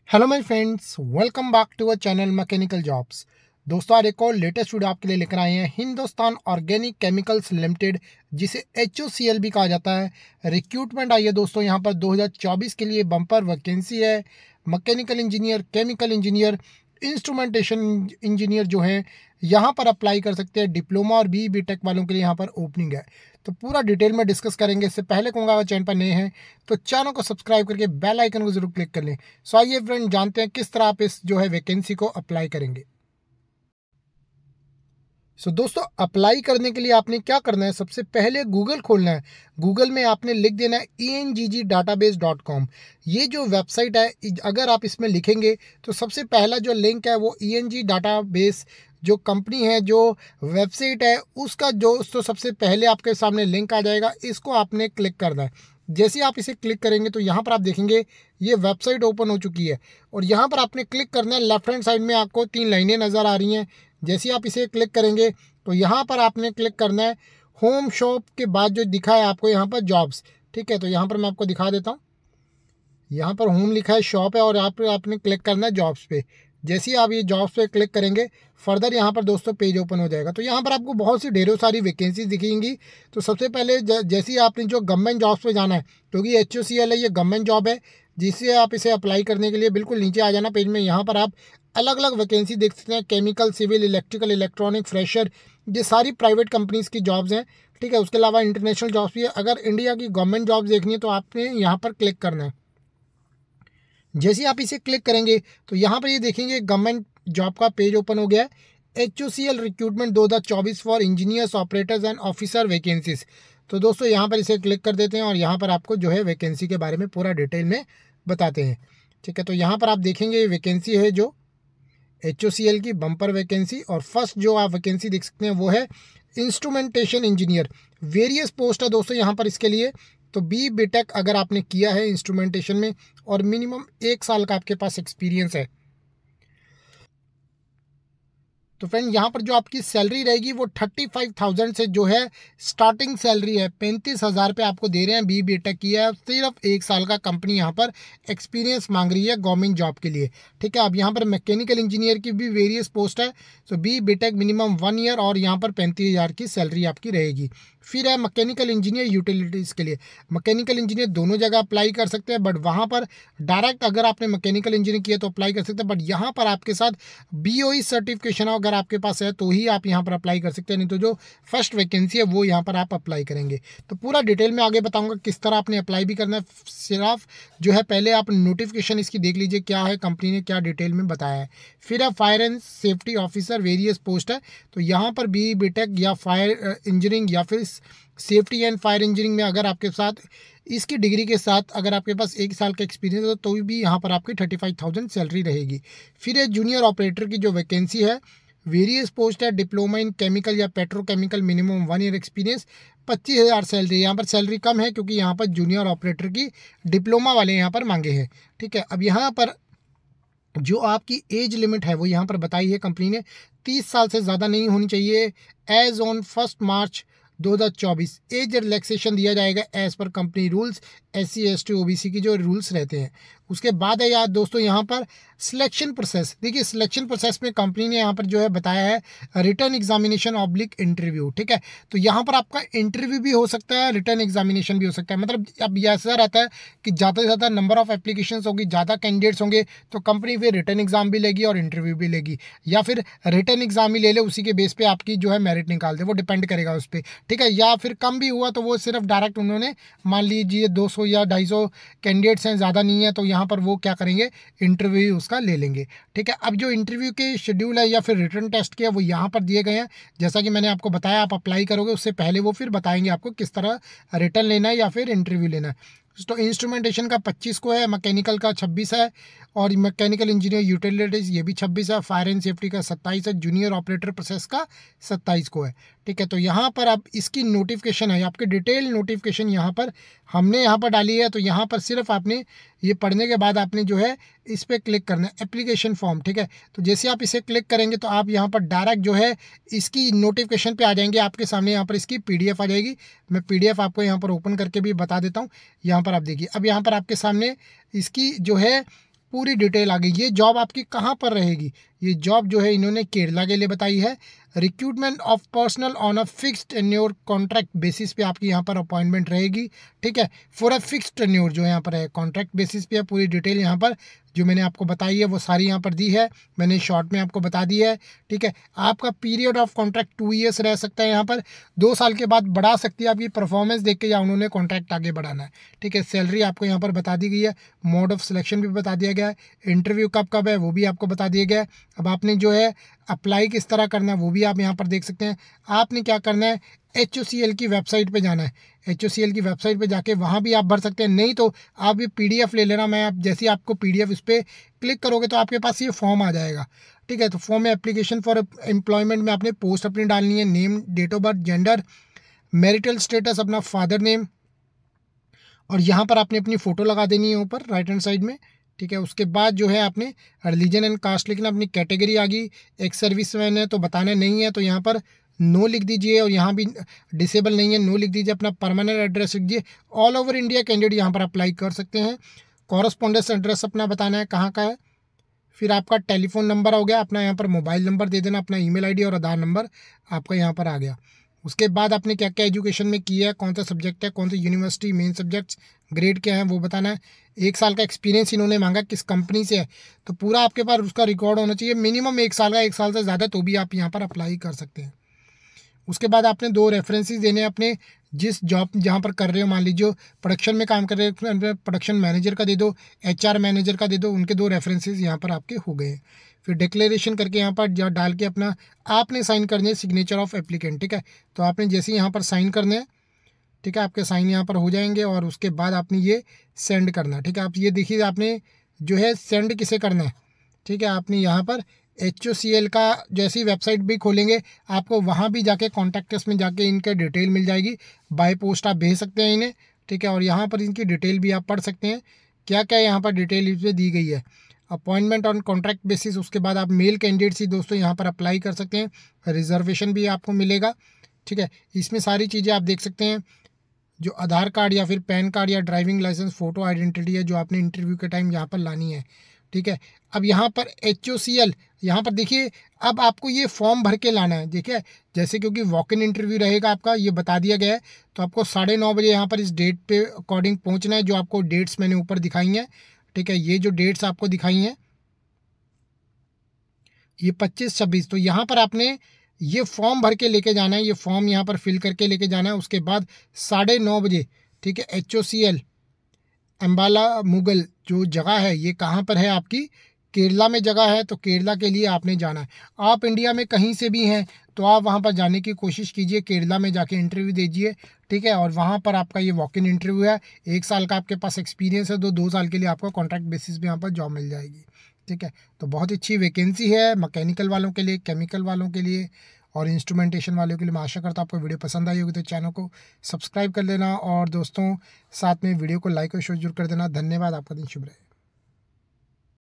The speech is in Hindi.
Hello my friends, welcome back to our channel mechanical jobs. दोस्तों, आज एक और लेटेस्ट वीडियो आपके लिए लेकर आए हैं। हिंदुस्तान ऑर्गेनिक केमिकल्स लिमिटेड, जिसे HOCL भी कहा जाता है, रिक्रूटमेंट आई है दोस्तों। यहाँ पर 2024 के लिए बम्पर वैकेंसी है। Mechanical engineer, chemical engineer, instrumentation engineer जो है यहाँ पर अप्लाई कर सकते हैं। डिप्लोमा और BE BTech वालों के लिए यहाँ पर ओपनिंग है। तो पूरा डिटेल में डिस्कस करेंगे। इससे पहले कहूँगा, अगर चैनल पर नए हैं तो चैनल को सब्सक्राइब करके बेल आइकन को जरूर क्लिक कर लें। सो आइए फ्रेंड, जानते हैं किस तरह आप इस जो है वैकेंसी को अप्लाई करेंगे। दोस्तों, अप्लाई करने के लिए आपने क्या करना है, सबसे पहले गूगल खोलना है। गूगल में आपने लिख देना है engdatabase.com। ये जो वेबसाइट है, अगर आप इसमें लिखेंगे तो सबसे पहला जो लिंक है वो ENG डाटाबेस जो कंपनी है, जो वेबसाइट है, उसका दोस्तों सबसे पहले आपके सामने लिंक आ जाएगा। इसको आपने क्लिक करना है। जैसे आप इसे क्लिक करेंगे तो यहाँ पर आप देखेंगे ये वेबसाइट ओपन हो चुकी है और यहाँ पर आपने क्लिक करना है। लेफ्ट हैंड साइड में आपको 3 लाइनें नज़र आ रही हैं। जैसे आप इसे क्लिक करेंगे तो यहाँ पर आपने क्लिक करना है होम शॉप के बाद जो दिखा है आपको यहाँ पर जॉब्स। ठीक है, तो यहाँ पर मैं आपको दिखा देता हूँ। यहाँ पर होम लिखा है, शॉप है और यहाँ पर आपने क्लिक करना है जॉब्स पे। जैसे ही आप ये जॉब्स पे क्लिक करेंगे, फर्दर यहाँ पर दोस्तों पेज ओपन हो जाएगा। तो यहाँ पर आपको बहुत सी ढेरों सारी वैकेंसीज दिखेंगी। तो सबसे पहले जैसे ही आपने जो गवर्नमेंट जॉब्स पे जाना है, क्योंकि HOCL है, ये गवर्नमेंट जॉब है, जिससे आप इसे अप्लाई करने के लिए बिल्कुल नीचे आ जाना पेज में। यहाँ पर आप अलग अलग वैकेंसी देख सकते हैं। Chemical, civil, electrical, electronic, fresher, ये सारी प्राइवेट कंपनीज़ की जॉब्स हैं। ठीक है, उसके अलावा इंटरनेशनल जॉब्स भी है। अगर इंडिया की गवर्नमेंट जॉब्स देखनी है तो आपने यहाँ पर क्लिक करना है। जैसे आप इसे क्लिक करेंगे तो यहाँ पर ये देखेंगे गवर्नमेंट जॉब का पेज ओपन हो गया है। HOCL recruitment 2024 for engineers, operators and officer vacancies. तो दोस्तों यहाँ पर इसे क्लिक कर देते हैं और यहाँ पर आपको जो है वैकेंसी के बारे में पूरा डिटेल में बताते हैं। ठीक है, तो यहाँ पर आप देखेंगे वैकेंसी है जो HOCL की बम्पर वैकेंसी। और फर्स्ट जो आप वैकेंसी देख सकते हैं वो है इंस्ट्रूमेंटेशन इंजीनियर। वेरियस पोस्ट है दोस्तों यहाँ पर इसके लिए। तो BE BTech अगर आपने किया है इंस्ट्रूमेंटेशन में और मिनिमम 1 साल का आपके पास एक्सपीरियंस है, तो फ्रेंड यहाँ पर जो आपकी सैलरी रहेगी वो 35,000 से जो है स्टार्टिंग सैलरी है। 35,000 पे आपको दे रहे हैं। BE BTech किया है, सिर्फ 1 साल का कंपनी यहाँ पर एक्सपीरियंस मांग रही है गवर्नमेंट जॉब के लिए। ठीक है, अब यहाँ पर मैकेनिकल इंजीनियर की भी वेरियस पोस्ट है। तो BE BTech मिनिमम 1 ईयर और यहाँ पर 35,000 की सैलरी आपकी रहेगी। फिर है मैकेनिकल इंजीनियर यूटिलिटीज़ के लिए। मैकेनिकल इंजीनियर दोनों जगह अप्लाई कर सकते हैं, बट वहाँ पर डायरेक्ट अगर आपने मैकेनिकल इंजीनियर किया तो अप्लाई कर सकते हैं। बट यहाँ पर आपके साथ BOE सर्टिफिकेशन अगर आपके पास है तो ही आप यहाँ पर अप्लाई कर सकते हैं, नहीं तो जो फर्स्ट वैकेंसी है वो यहाँ पर आप अप्लाई करेंगे। तो पूरा डिटेल में आगे बताऊँगा किस तरह आपने अप्लाई भी करना है। सिर्फ जो है पहले आप नोटिफिकेशन इसकी देख लीजिए, क्या है, कंपनी ने क्या डिटेल में बताया है। फिर है fire and safety officer, various post है। तो यहाँ पर BE BTech या फायर इंजीनियरिंग या फिर सेफ्टी एंड फायर इंजीनियरिंग में अगर आपके साथ इसकी डिग्री के साथ अगर आपके पास 1 साल का एक्सपीरियंस है तो भी यहाँ पर आपकी 35,000 सैलरी रहेगी। फिर है जूनियर ऑपरेटर की जो वैकेंसी है, वेरियस पोस्ट है। डिप्लोमा इन केमिकल या petrochemical, minimum 1 year experience, 25,000 salary. यहाँ पर सैलरी कम है क्योंकि यहाँ पर जूनियर ऑपरेटर की डिप्लोमा वाले यहाँ पर मांगे हैं। ठीक है, अब यहाँ पर जो आपकी एज लिमिट है वो यहाँ पर बताई है कंपनी ने, 30 साल से ज़्यादा नहीं होनी चाहिए। Age on 1 March 2024 age relaxation दिया जाएगा एज पर company rules, SC ST OBC की जो रूल्स रहते हैं। उसके बाद है यार दोस्तों यहाँ पर सिलेक्शन प्रोसेस। देखिए, सिलेक्शन प्रोसेस में कंपनी ने यहाँ पर जो है बताया है रिटर्न एग्जामिनेशन ऑब्लिक इंटरव्यू। ठीक है, तो यहाँ पर आपका इंटरव्यू भी हो सकता है, रिटर्न एग्जामिनेशन भी हो सकता है। मतलब अब ऐसा रहता है कि ज़्यादा से ज़्यादा नंबर ऑफ एप्लीकेशंस होगी, ज़्यादा कैंडिडेट्स होंगे तो कंपनी फिर रिटर्न एग्जाम भी लेगी और इंटरव्यू भी लेगी, या फिर रिटर्न एग्जाम ही ले ले, उसी के बेस पे आपकी जो है मेरिट निकाल दे, वो डिपेंड करेगा उस पर। ठीक है, या फिर कम भी हुआ तो वो सिर्फ डायरेक्ट उन्होंने मान लीजिए 200 या 250 कैंडिडेट्स हैं, ज़्यादा नहीं है, तो यहाँ पर वो क्या करेंगे, इंटरव्यू उसका ले लेंगे। ठीक है, अब जो इंटरव्यू के शेड्यूल है या फिर रिटर्न टेस्ट के वो यहाँ पर दिए गए हैं। जैसा कि मैंने आपको बताया, आप अप्लाई करोगे उससे पहले वो फिर बताएंगे आपको किस तरह रिटर्न लेना है या फिर इंटरव्यू लेना है। तो इंस्ट्रूमेंटेशन का 25 को है, मैकेनिकल का 26 है और मैकेनिकल इंजीनियर यूटिलिटीज़ ये भी 26 है। फायर एंड सेफ्टी का 27 है। जूनियर ऑपरेटर प्रोसेस का 27 को है। ठीक है, तो यहाँ पर अब इसकी नोटिफिकेशन है, आपकी डिटेल नोटिफिकेशन यहाँ पर हमने यहाँ पर डाली है। तो यहाँ पर सिर्फ आपने ये पढ़ने के बाद आपने जो है इस पर क्लिक करना है, एप्लीकेशन फॉर्म। ठीक है, तो जैसे आप इसे क्लिक करेंगे तो आप यहाँ पर डायरेक्ट जो है इसकी नोटिफिकेशन पे आ जाएंगे। आपके सामने यहाँ पर इसकी PDF आ जाएगी। मैं PDF आपको यहाँ पर ओपन करके भी बता देता हूँ। यहाँ पर आप देखिए, अब यहाँ पर आपके सामने इसकी जो है पूरी डिटेल आ गई। ये जॉब आपकी कहाँ पर रहेगी, ये जॉब जो है इन्होंने केरला के लिए बताई है। Recruitment of personal on a fixed tenure contract basis पे आपकी यहाँ पर अपॉइंटमेंट रहेगी, ठीक है। फॉर अ फिक्स्ड टेन्योर जो यहाँ पर है, कॉन्ट्रैक्ट बेसिस पे है। पूरी डिटेल यहाँ पर जो मैंने आपको बताई है वो सारी यहाँ पर दी है, मैंने शॉर्ट में आपको बता दी है, ठीक है। आपका पीरियड ऑफ कॉन्ट्रैक्ट 2 ईयर्स रह सकता है, यहाँ पर 2 साल के बाद बढ़ा सकती है आपकी परफॉर्मेंस देख के, या उन्होंने कॉन्ट्रैक्ट आगे बढ़ाना है, ठीक है। सैलरी आपको यहाँ पर बता दी गई है, मोड ऑफ सिलेक्शन भी बता दिया गया है, इंटरव्यू कब कब है वो भी आपको बता दिया गया है। अब आपने जो है अप्लाई किस तरह करना है वो भी आप यहाँ पर देख सकते हैं। आपने क्या करना है, HOCL की वेबसाइट पे जाना है, HOCL की वेबसाइट पे जाके वहाँ भी आप भर सकते हैं, नहीं तो आप ये PDF ले लेना। मैं आप जैसे ही आपको PDF इस पर क्लिक करोगे तो आपके पास ये फॉर्म आ जाएगा, ठीक है। तो फॉर्म में एप्लीकेशन फॉर एम्प्लॉयमेंट में आपने पोस्ट अपनी डालनी है, name, date of birth, gender, marital status, अपना फादर नेम, और यहाँ पर आपने अपनी फ़ोटो लगा देनी है ऊपर राइट हैंड साइड में, ठीक है। उसके बाद जो है आपने रिलीजन एंड कास्ट लिखना, अपनी कैटेगरी आ गई। एक सर्विसमैन है तो बताना नहीं है, तो यहाँ पर नो लिख दीजिए, और यहाँ भी डिसेबल नहीं है, नो लिख दीजिए। अपना परमानेंट एड्रेस लिख दीजिए। ऑल ओवर इंडिया कैंडिडेट यहाँ पर अप्लाई कर सकते हैं। कॉरस्पॉन्डेंस एड्रेस अपना बताना है कहाँ का है। फिर आपका टेलीफोन नंबर हो गया, अपना यहाँ पर मोबाइल नंबर दे देना, अपना ईमेल आईडी और आधार नंबर आपका यहाँ पर आ गया। उसके बाद आपने क्या क्या एजुकेशन में किया है, कौन सा सब्जेक्ट है, कौन सी यूनिवर्सिटी, मेन सब्जेक्ट्स, ग्रेड क्या है वो बताना है। 1 साल का एक्सपीरियंस इन्होंने मांगा, किस कंपनी से है, तो पूरा आपके पास उसका रिकॉर्ड होना चाहिए, मिनिमम 1 साल का, 1 साल से ज़्यादा, तो भी आप यहाँ पर अप्लाई कर सकते हैं। उसके बाद आपने 2 रेफरेंसेस देने हैं अपने जिस जॉब जहाँ पर कर रहे हो। मान लीजिए प्रोडक्शन में काम कर रहे हो, प्रोडक्शन मैनेजर का दे दो, HR मैनेजर का दे दो, उनके 2 रेफरेंसेस यहाँ पर आपके हो गए। फिर डिक्लेरेशन करके यहाँ पर डाल के अपना आपने साइन करने हैं, सिग्नेचर ऑफ एप्लीकेंट, ठीक है। तो आपने जैसे यहाँ पर साइन करने हैं, ठीक है, आपके साइन यहाँ पर हो जाएंगे, और उसके बाद आपने ये सेंड करना है, ठीक है। आप ये देखिए आपने जो है सेंड किसे करना है, ठीक है। आपने यहाँ पर HOCL का जैसी वेबसाइट भी खोलेंगे, आपको वहाँ भी जाके कॉन्टैक्ट्स में जाके इनके डिटेल मिल जाएगी। बाय पोस्ट आप भेज सकते हैं इन्हें, ठीक है। और यहाँ पर इनकी डिटेल भी आप पढ़ सकते हैं, क्या क्या यहाँ पर डिटेल इसमें दी गई है। अपॉइंटमेंट ऑन कॉन्ट्रैक्ट बेसिस, उसके बाद आप मेल कैंडिडेट्स ही दोस्तों यहाँ पर अप्लाई कर सकते हैं। रिजर्वेशन भी आपको मिलेगा, ठीक है। इसमें सारी चीज़ें आप देख सकते हैं, जो आधार कार्ड या फिर पैन कार्ड या ड्राइविंग लाइसेंस, फ़ोटो आइडेंटिटी है जो आपने इंटरव्यू के टाइम यहाँ पर लानी है, ठीक है। अब यहाँ पर HOCL यहाँ पर देखिए, अब आपको ये फॉर्म भर के लाना है, देखिए। जैसे क्योंकि वॉक इन इंटरव्यू रहेगा आपका, ये बता दिया गया है, तो आपको 9:30 बजे यहाँ पर इस डेट पे अकॉर्डिंग पहुँचना है, जो आपको डेट्स मैंने ऊपर दिखाई हैं, ठीक है। ये जो डेट्स आपको दिखाई हैं ये 25-26, तो यहाँ पर आपने ये फॉर्म भर के लेके जाना है, ये फॉर्म यहाँ पर फिल करके लेके जाना है। उसके बाद 9:30 बजे, ठीक है, HOCL अम्बाला मुगल जो जगह है, ये कहाँ पर है आपकी, केरला में जगह है, तो केरला के लिए आपने जाना है। आप इंडिया में कहीं से भी हैं तो आप वहाँ पर जाने की कोशिश कीजिए, केरला में जाके इंटरव्यू दीजिए, ठीक है। और वहाँ पर आपका ये वॉक इन इंटरव्यू है, 1 साल का आपके पास एक्सपीरियंस है, तो 2 साल के लिए आपको कॉन्ट्रैक्ट बेसिस पे यहाँ पर जॉब मिल जाएगी, ठीक है। तो बहुत अच्छी वैकेंसी है मैकेनिकल वालों के लिए, केमिकल वालों के लिए और इंस्ट्रूमेंटेशन वालों के लिए। मैं आशा करता हूँ आपको वीडियो पसंद आई होगी, तो चैनल को सब्सक्राइब कर लेना और दोस्तों साथ में वीडियो को लाइक और शेयर जरूर कर देना। धन्यवाद, आपका दिन शुभ रहे।